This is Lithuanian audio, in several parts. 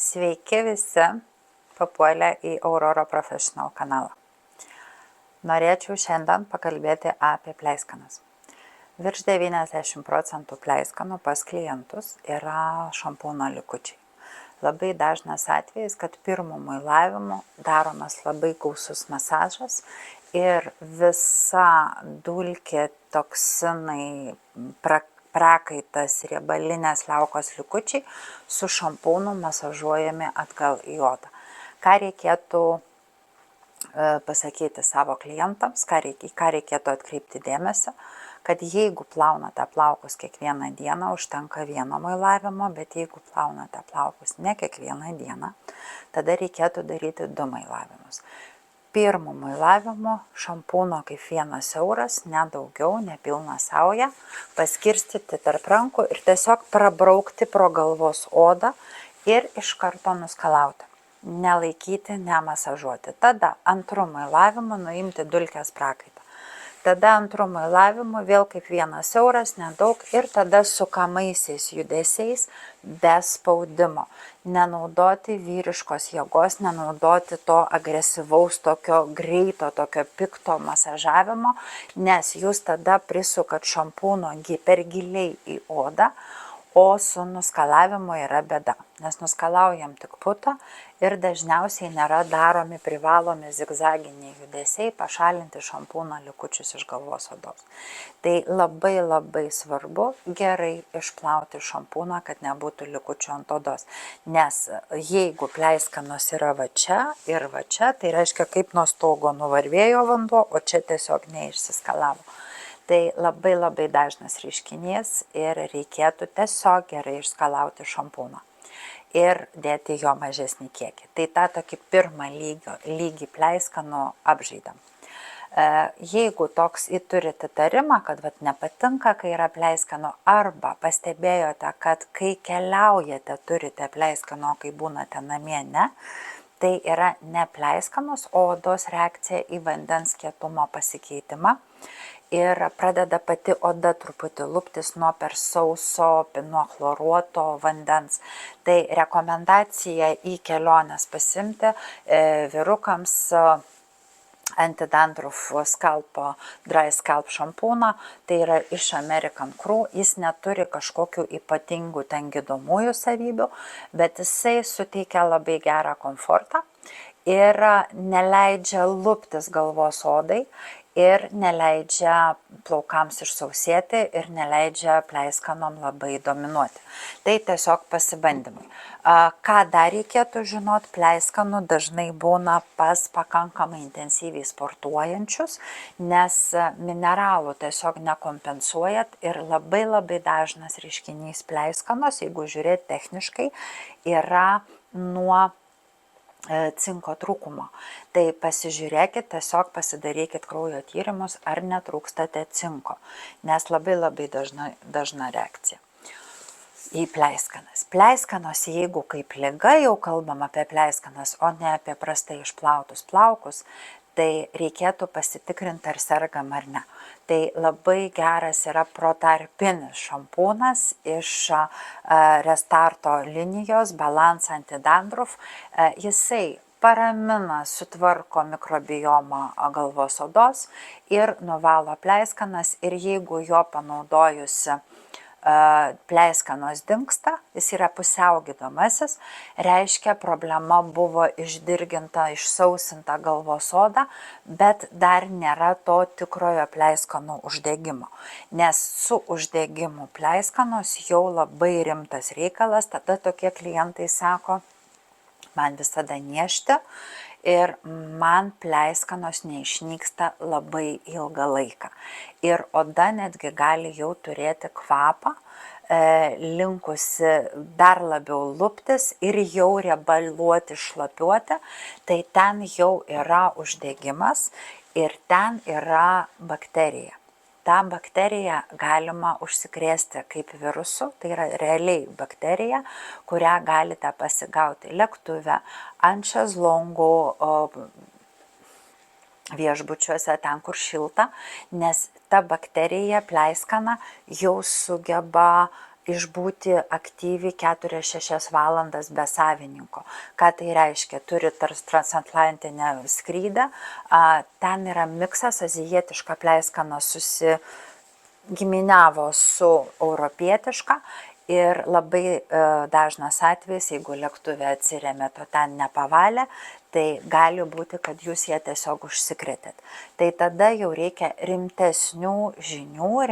Sveiki visi papuolę į Aurora Professional kanalą. Norėčiau šiandien pakalbėti apie pleiskanas. Virš 90% pleiskanų pas klientus yra šampūno likučiai. Labai dažnas atvejis, kad pirmu muilavimu daromas labai gausus masažas ir visa dulkė, toksinai, prakaitas, riebalinės liaukos likučiai su šampūnu masažuojami atgal į odą. Ką reikėtų pasakyti savo klientams, ką reikėtų atkreipti dėmesį, kad jeigu plaunate plaukus kiekvieną dieną, užtenka vieno muilavimo, bet jeigu plaunate plaukus ne kiekvieną dieną, tada reikėtų daryti 2 muilavimus. Pirmu muilavimu šampūno kaip 1 euras, nedaugiau, nepilną saują, paskirstyti tarp rankų ir tiesiog prabraukti pro galvos odą ir iš karto nuskalauti. Nelaikyti, nemasažuoti. Tada antru muilavimu nuimti dulkės prakaitą. Tada antru muilavimu vėl kaip 1 euras, nedaug ir tada sukamaisiais judesiais be spaudimo. Nenaudoti vyriškos jėgos, nenaudoti to agresyvaus, tokio greito, tokio pikto masažavimo, nes jūs tada prisukat šampūno per giliai į odą, o su nuskalavimu yra bėda, nes nuskalaujam tik putą ir dažniausiai nėra daromi privalomi zigzaginiai judesiai pašalinti šampūno likučius iš galvos odos. Tai labai svarbu gerai išplauti šampūną, kad nebūtų likučių ant odos, nes jeigu pleiskanos yra va čia ir va čia, tai reiškia kaip nuo stogo nuvarvėjo vanduo, o čia tiesiog neišsiskalavo. Tai labai dažnas reiškinys ir reikėtų tiesiog gerai išskalauti šampūną ir dėti jo mažesnį kiekį. Tai tą tokį pirmą lygį pleiskanų apžaidam. Jeigu toks turite įtarimą, kad nepatinka, kai yra pleiskanų, arba pastebėjote, kad kai keliaujate turite pleiskanų, kai būnate namie, ne, tai yra ne pleiskanos, o odos reakcija į vandens kietumo pasikeitimą. Ir pradeda pati oda truputį luptis nuo per sauso, nuo chloruoto vandens. Tai rekomendacija į keliones pasimti vyrukams antidandruf skalpo, dry scalp šampūną, tai yra iš American Crew, jis neturi kažkokių ypatingų ten gydomųjų savybių, bet jisai suteikia labai gerą komfortą ir neleidžia luptis galvos odai, ir neleidžia plaukams išsausėti ir neleidžia pleiskanom labai dominuoti. Tai tiesiog pasibandymai. Ką dar reikėtų žinot, pleiskanų dažnai būna pas pakankamai intensyviai sportuojančius, nes mineralų tiesiog nekompensuojat ir labai dažnas reiškinys pleiskanos, jeigu žiūrėt techniškai, yra nuo cinko trūkumo. Tai pasižiūrėkit, tiesiog pasidarykit kraujo tyrimus, ar netrūkstate cinko, nes labai dažna reakcija į pleiskanas. Pleiskanos, jeigu kaip liga jau kalbam apie pleiskanas, o ne apie prastai išplautus plaukus, tai reikėtų pasitikrinti, ar sergam ar ne. Tai labai geras yra protarpinis šampūnas iš Restarto linijos Balance Antidandruf. Jisai paramina, sutvarko mikrobiomą galvos odos ir nuvalo pleiskanas, ir jeigu jo panaudojusi pleiskanos dingsta, jis yra pusiau gydomasis, reiškia problema buvo išdirginta, išsausinta galvos oda, bet dar nėra to tikrojo pleiskanų uždegimo, nes su uždegimu pleiskanos jau labai rimtas reikalas. Tada tokie klientai sako, man visada niežti ir man pleiskanos neišnyksta labai ilgą laiką. Ir oda netgi gali jau turėti kvapą, linkusi dar labiau luptis ir jau riebaluoti, šlapiuoti, tai ten jau yra uždegimas ir ten yra bakterija. tą bakteriją galima užsikrėsti kaip virusu, tai yra realiai bakterija, kurią galite pasigauti lėktuve, ant šezlongų, viešbučiuose, ten kur šilta, nes ta bakterija pleiskana jau sugeba išbūti aktyviai 4-6 valandas be savininko. Ką tai reiškia? Turi transatlantinę skrydę, ten yra miksas, azijietiška pleiskana susigiminiavo su europietiška ir labai dažnas atvejis, jeigu lėktuve atsiremė, to ten nepavalė, tai gali būti, kad jūs ją tiesiog užsikrėtėt. Tai tada jau reikia rimtesnių žinių,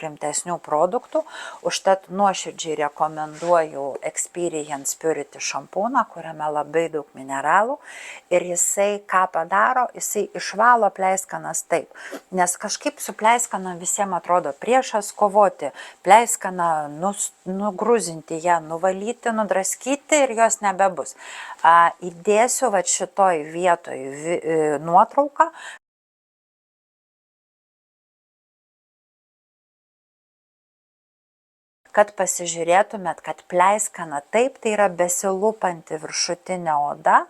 rimtesnių produktų. Užtat nuoširdžiai rekomenduoju Experience Purity šampūną, kuriame labai daug mineralų. Ir jisai ką padaro, jisai išvalo pleiskanas taip. Nes kažkaip su pleiskana visiems atrodo priešas kovoti. Pleiskaną nugruzinti ją, nuvalyti, nudraskyti ir jos nebebus. Įdėsiu vat šitoj vietoj nuotrauką. Kad pasižiūrėtumėt, kad pleiskana taip, tai yra besilupanti viršutinė oda,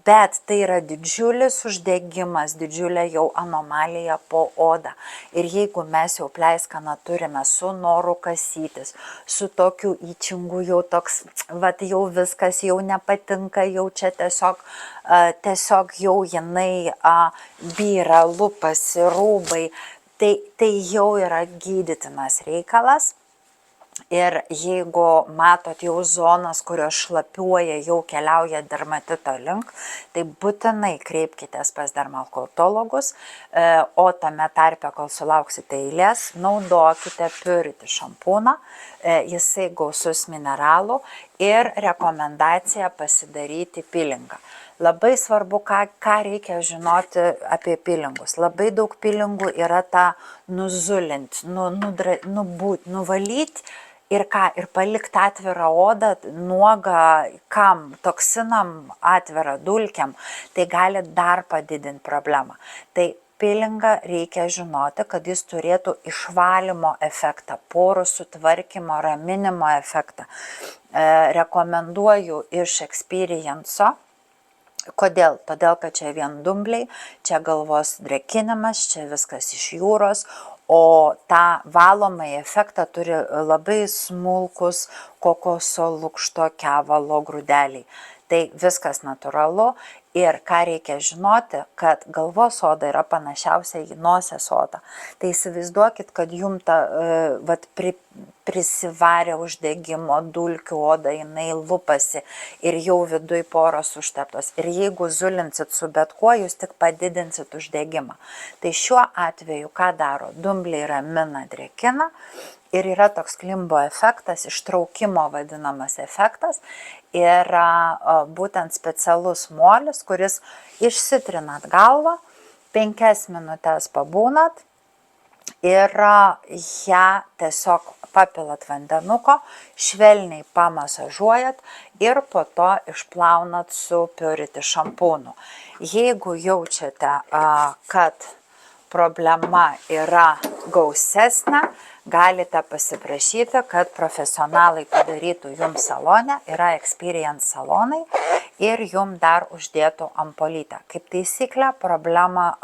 bet tai yra didžiulis uždegimas, didžiulė jau anomalija po odą. Ir jeigu mes jau pleiskaną turime su noru kasytis, su tokiu įčingu jau toks, vat jau viskas jau nepatinka, jau čia tiesiog jau jinai byra, lupasi, rūbai, tai jau yra gydytinas reikalas. Ir jeigu matot jau zonas, kurios šlapiuoja, jau keliauja dermatito link, tai būtinai kreipkitės pas dermatologus, o tame tarpe, kol sulauksite eilės, naudokite Purity šampūną, jisai gausus mineralų ir rekomendacija pasidaryti pilingą. Labai svarbu, ką reikia žinoti apie pilingus. Labai daug pilingų yra tą nuzulinti, nuvalyti. Ir ką? Ir palikti atvirą odą, nuogą, kam? Toksinam atvirą, dulkiam. Tai gali dar padidinti problemą. Tai pilingą reikia žinoti, kad jis turėtų išvalymo efektą, porų sutvarkymo, raminimo efektą. Rekomenduoju iš Experience'o. Kodėl? Todėl, kad čia vien dumbliai, čia galvos drėkinimas, čia viskas iš jūros, o tą valomąjį efektą turi labai smulkus kokoso lukšto kevalo grūdeliai. Tai viskas natūralu ir ką reikia žinoti, kad galvos oda yra panašiausia į nosies odą. Tai įsivaizduokit, kad jums prisivarė uždegimo dulkių oda, jinai lupasi ir jau viduj poros užteptos. Ir jeigu zulinsit su bet kuo, jūs tik padidinsit uždegimą. Tai šiuo atveju ką daro? Dumbliai ramina, drėkina. Ir yra toks klimbo efektas, ištraukimo vadinamas efektas. Ir būtent specialus molis, kuris išsitrinat galvą, 5 minutes pabūnat ir ją tiesiog papilat vandenuko, švelniai pamasažuojat ir po to išplaunat su Purity šampūnu. Jeigu jaučiate, kad problema yra gausesnė, galite pasiprašyti, kad profesionalai padarytų jums salone, yra Experience salonai ir jums dar uždėtų ampolytę. Kaip taisyklė, problema,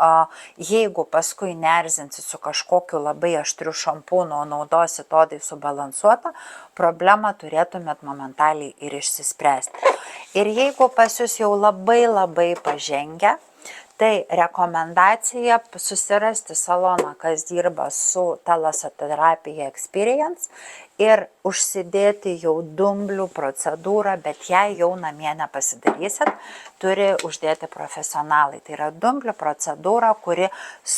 jeigu paskui nerzinsit su kažkokiu labai aštriu šampūnu, naudosit odai subalansuotą, problemą turėtumėt momentaliai ir išsispręsti. Ir jeigu pas jūs jau labai pažengę, tai rekomendacija susirasti saloną, kas dirba su talasoterapija Experience ir užsidėti jau dumblių procedūrą, bet jei jau namie nepasidarysit, turi uždėti profesionalai. Tai yra dumblių procedūra, kuri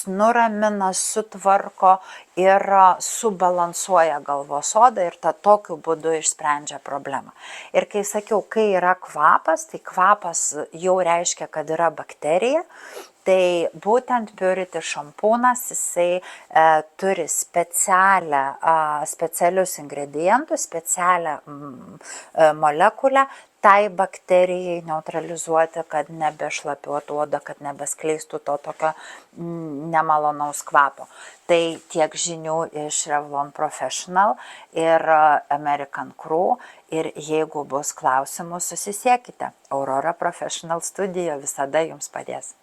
nuramina, sutvarko ir subalansuoja galvos odą ir tokiu būdu išsprendžia problemą. Ir kai sakiau, kai yra kvapas, tai kvapas jau reiškia, kad yra bakterija. Tai būtent Purity šampūnas, jisai turi specialius ingredientus, specialią molekulę tai bakterijai neutralizuoti, kad nebešlapiuotų oda, kad nebeskleistų to tokio nemalonaus kvapo. Tai tiek žinių iš Revlon Professional ir American Crew. Ir jeigu bus klausimų, susisiekite. Aurora Professional Studio visada jums padės.